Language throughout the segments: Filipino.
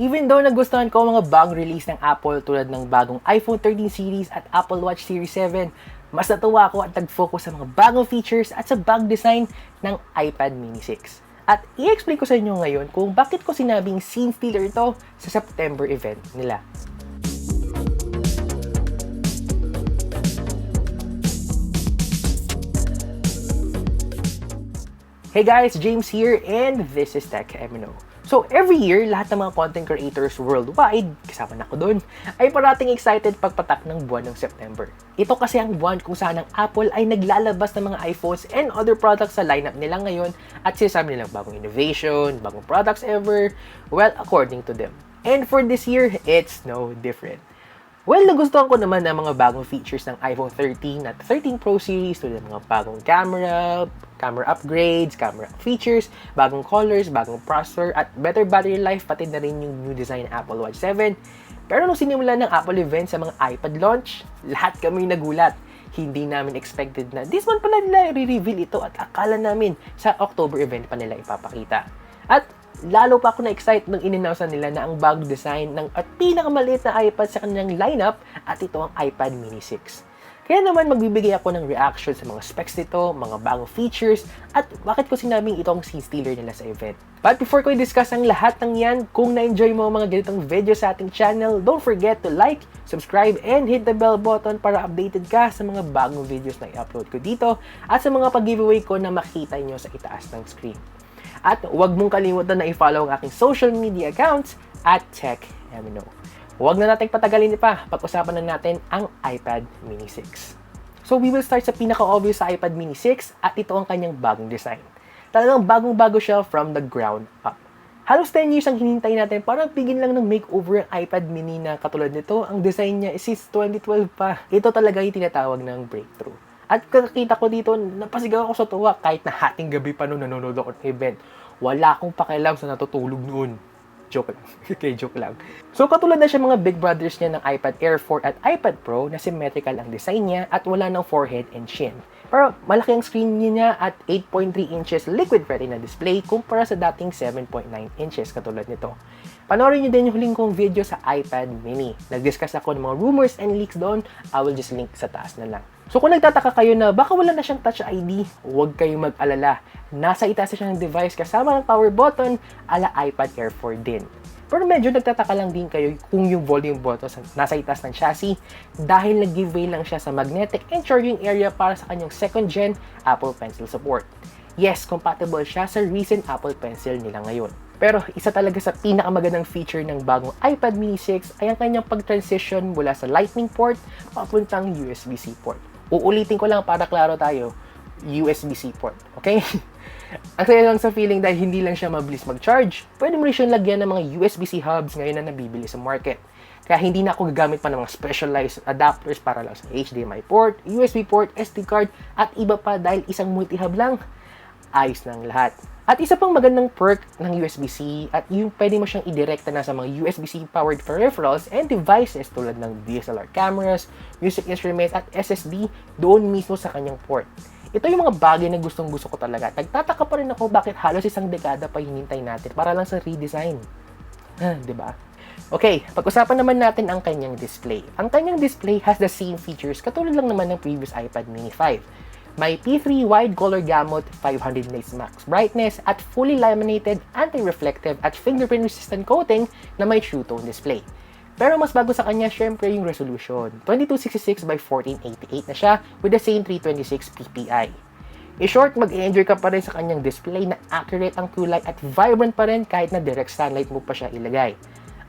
Even though nagustuhan ko ang mga bagong release ng Apple tulad ng bagong iPhone 13 series at Apple Watch Series 7, mas natuwa ako at nag-focus sa mga bagong features at sa bag design ng iPad mini 6. At i-explain ko sa inyo ngayon kung bakit ko sinabing scene stealer ito sa September event nila. Hey guys, James here and this is Tech MNO. So every year, lahat ng mga content creators worldwide, kasama na ako dun, ay parating excited pagpatak ng buwan ng September. Ito kasi ang buwan kung saan ang Apple ay naglalabas ng mga iPhones and other products sa lineup nila ngayon at sinasabi nilang bagong innovation, bagong products ever, well, according to them. And for this year, it's no different. Well, nagustuhan ko naman ang mga bagong features ng iPhone 13 at 13 Pro series tulad ng mga bagong camera upgrades, camera features, bagong colors, bagong processor, at better battery life, pati na rin yung new design ng Apple Watch 7. Pero nung sinimulan ng Apple event sa mga iPad launch, lahat kami nagulat. Hindi namin expected na this month pala nila i-reveal ito at akala namin sa October event pa nila ipapakita. At lalo pa ako na-excite nung in-announce nila na ang bagong design ng at pinakamaliit na iPad sa kanilang lineup at ito ang iPad mini 6. Kaya naman magbibigay ako ng reaction sa mga specs nito, mga bagong features, at bakit ko sinabing ito ang scene stealer nila sa event. But before ko i-discuss ang lahat ng yan, kung na-enjoy mo ang mga ganitong video sa ating channel, don't forget to like, subscribe, and hit the bell button para updated ka sa mga bagong videos na i-upload ko dito at sa mga pag-giveaway ko na makita nyo sa itaas ng screen. At huwag mong kalimutan na i-follow ang aking social media accounts at TechMNO. Huwag na nating patagalin pa, pag-usapan na natin ang iPad mini 6. So we will start sa pinaka-obvious sa iPad mini 6 at ito ang kanyang bagong design. Talagang bagong-bago siya from the ground up. Halos 10 years ang hinintay natin para bigyan lang ng makeover ang iPad mini na katulad nito. Ang design niya is since 2012 pa. Ito talaga yung tinatawag ng breakthrough. At kakita ko dito, napasigaw ako sa tuwa kahit na hating gabi pa noon nanonood ako ng event. Wala akong pakialam sa natutulog noon. Joke lang. Okay, joke lang. So katulad na siya mga big brothers niya ng iPad Air 4 at iPad Pro na symmetrical ang design niya at wala ng forehead and chin. Pero malaki ang screen niya at 8.3 inches liquid retina display kumpara sa dating 7.9 inches katulad nito. Panoorin niyo din yung huling kong video sa iPad mini. Nag-discuss ako ng mga rumors and leaks doon. I will just link sa taas na lang. So kung nagtataka kayo na baka wala na siyang Touch ID, huwag kayong mag-alala. Nasa itaas na siya ng device kasama ng power button ala iPad Air 4 din. Pero medyo nagtataka lang din kayo kung yung volume button nasa itaas ng chassis dahil nag-giveaway lang siya sa magnetic and charging area para sa kanyang second gen Apple Pencil support. Yes, compatible siya sa recent Apple Pencil nila ngayon. Pero isa talaga sa pinakamagandang feature ng bagong iPad mini 6 ay ang kanyang pag-transition mula sa Lightning port papuntang USB-C port. Uulitin ko lang para klaro tayo, USB-C port, okay? Ang saya lang sa feeling dahil hindi lang siya mabilis mag-charge, pwede mo rin siyang lagyan ng mga USB-C hubs ngayon na nabibili sa market. Kaya hindi na ako gagamit pa ng mga specialized adapters para lang sa HDMI port, USB port, SD card, at iba pa dahil isang multi-hub lang. Ayos ng lahat. At isa pang magandang perk ng USB-C at yung pwede mo siyang idirekta na sa mga USB-C powered peripherals and devices tulad ng DSLR cameras, music instruments at SSD doon mismo sa kanyang port. Ito yung mga bagay na gustong-gusto ko talaga. Nagtataka pa rin ako bakit halos isang dekada pa hinintay natin para lang sa redesign. Diba? Okay, pag-usapan naman natin ang kanyang display. Ang kanyang display has the same features katulad lang naman ng previous iPad mini 5. May P3 wide color gamut, 500 nits max brightness, at fully laminated, anti-reflective at fingerprint-resistant coating na may True Tone display. Pero mas bago sa kanya, syempre yung resolution. 2266 by 1488 na siya with the same 326 ppi. In short, mag-enjoy ka pa rin sa kanyang display na accurate ang kulay at vibrant pa rin kahit na direct sunlight mo pa siya ilagay.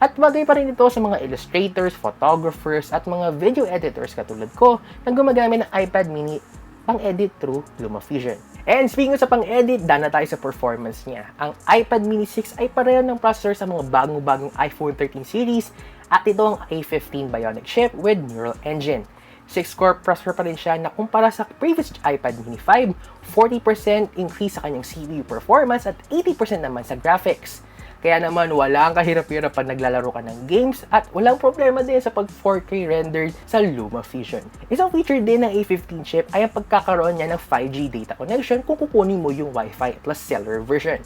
At bagay pa rin ito sa mga illustrators, photographers, at mga video editors katulad ko na gumagamit ng iPad mini pang-edit through LumaFusion. And speaking sa pang-edit, dana tayo sa performance niya. Ang iPad mini 6 ay pareho ng processor sa mga bagong-bagong iPhone 13 series at ito ang A15 Bionic chip with Neural Engine. 6-core processor pa rin siya na kumpara sa previous iPad mini 5, 40% increase sa kanyang CPU performance at 80% naman sa graphics. Kaya naman walang kahirap-hirap pag naglalaro ka ng games at walang problema din sa pag 4K rendered sa LumaFusion. Isang feature din ng A15 chip ay ang pagkakaroon niya ng 5G data connection kung kukunin mo yung Wi-Fi plus cellular version.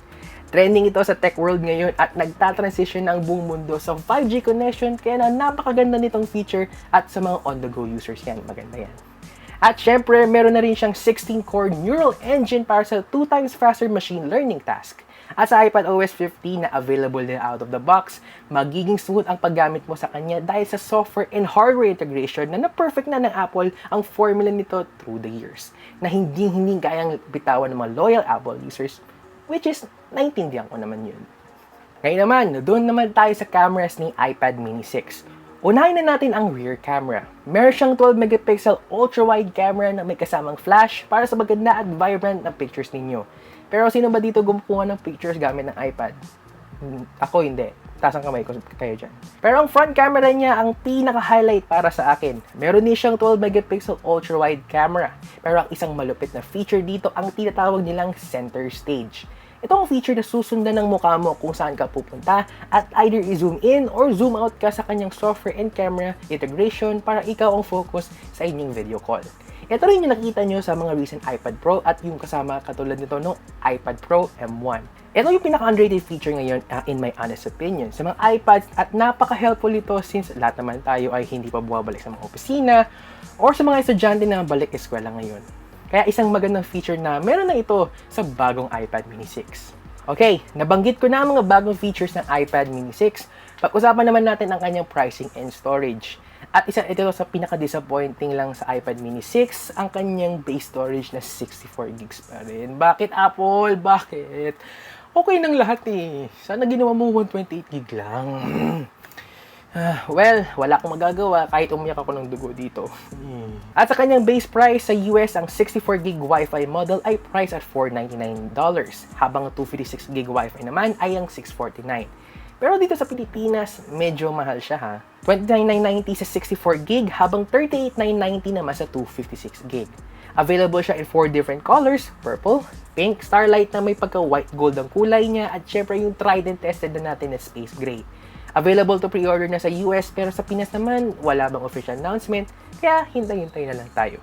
Trending ito sa tech world ngayon at nagtatransition na ang buong mundo sa 5G connection kaya na napakaganda nitong feature at sa mga on-the-go users yan, maganda yan. At syempre, meron na rin siyang 16-core neural engine para sa 2 times faster machine learning task. At sa iPadOS 15 na available din out of the box, magiging smooth ang paggamit mo sa kanya dahil sa software and hardware integration na na-perfect na ng Apple ang formula nito through the years, na hindi kayang bitawan ng mga loyal Apple users, which is, naintindihan ko naman yun. Ngayon naman, doon naman tayo sa cameras ni iPad mini 6. Unahin na natin ang rear camera. Meron siyang 12 megapixel ultra-wide camera na may kasamang flash para sa maganda at vibrant na pictures ninyo. Pero sino ba dito gumawa ng pictures gamit ng iPad? Ako hindi. Taas ang kamay ko kayo dyan. Pero ang front camera niya ang pinaka-highlight para sa akin. Meron din siyang 12 megapixel ultra-wide camera. Pero ang isang malupit na feature dito ang tinatawag nilang center stage. Ito ang feature na susundan ng mukha mo kung saan ka pupunta at either i-zoom in or zoom out ka sa kanyang software and camera integration para ikaw ang focus sa inyong video call. Ito rin yung nakita nyo sa mga recent iPad Pro at yung kasama katulad nito no iPad Pro M1. Ito yung pinaka-underrated feature ngayon in my honest opinion sa mga iPads at napaka-helpful ito since lahat naman tayo ay hindi pa bumabalik sa mga opisina or sa mga estudyante na balik eskwela ngayon. Kaya isang magandang feature na meron na ito sa bagong iPad mini 6. Okay, nabanggit ko na ang mga bagong features ng iPad mini 6. Pag-usapan naman natin ang kanyang pricing and storage. At isa ito sa pinaka-disappointing lang sa iPad mini 6, ang kanyang base storage na 64 gigs pa rin. Bakit Apple? Bakit? Okay nang lahat eh. Sana ginawa mo 128 gig lang. Well, wala akong magagawa kahit umiyak ako ng dugo dito. At sa kanyang base price sa US, ang 64 gig Wi-Fi model ay price at $499, habang 256 gig Wi-Fi naman ay ang $649. Pero dito sa Pilipinas, medyo mahal siya ha. $29,990 sa 64 gig habang $38,990 naman sa 256 gig. Available siya in 4 different colors, purple, pink, starlight na may pagka-white gold ang kulay niya at syempre yung tried and tested na natin na space gray. Available to pre-order na sa US pero sa Pinas naman wala bang official announcement kaya hintay-hintay na lang tayo.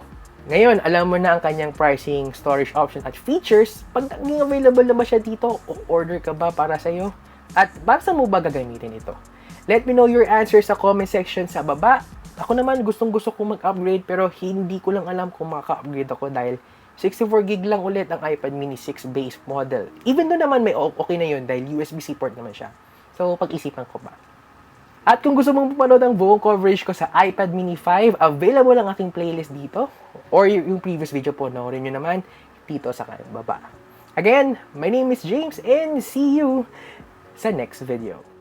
Ngayon, alam mo na ang kanyang pricing, storage option at features. Pag naging available na ba siya dito, o-order ka ba para sa'yo? At para saan mo ba gagamitin ito? Let me know your answers sa comment section sa baba. Ako naman gustong-gusto kong mag-upgrade pero hindi ko lang alam kung maka-upgrade ako dahil 64 gig lang ulit ang iPad mini 6 base model. Even though naman may okay na yun dahil USB-C port naman siya. So, pag-isipan ko ba? At kung gusto mong panood ang buong coverage ko sa iPad mini 5, available ang aking playlist dito. Or yung previous video po, noorin nyo naman dito sa baba. Again, my name is James and see you sa next video.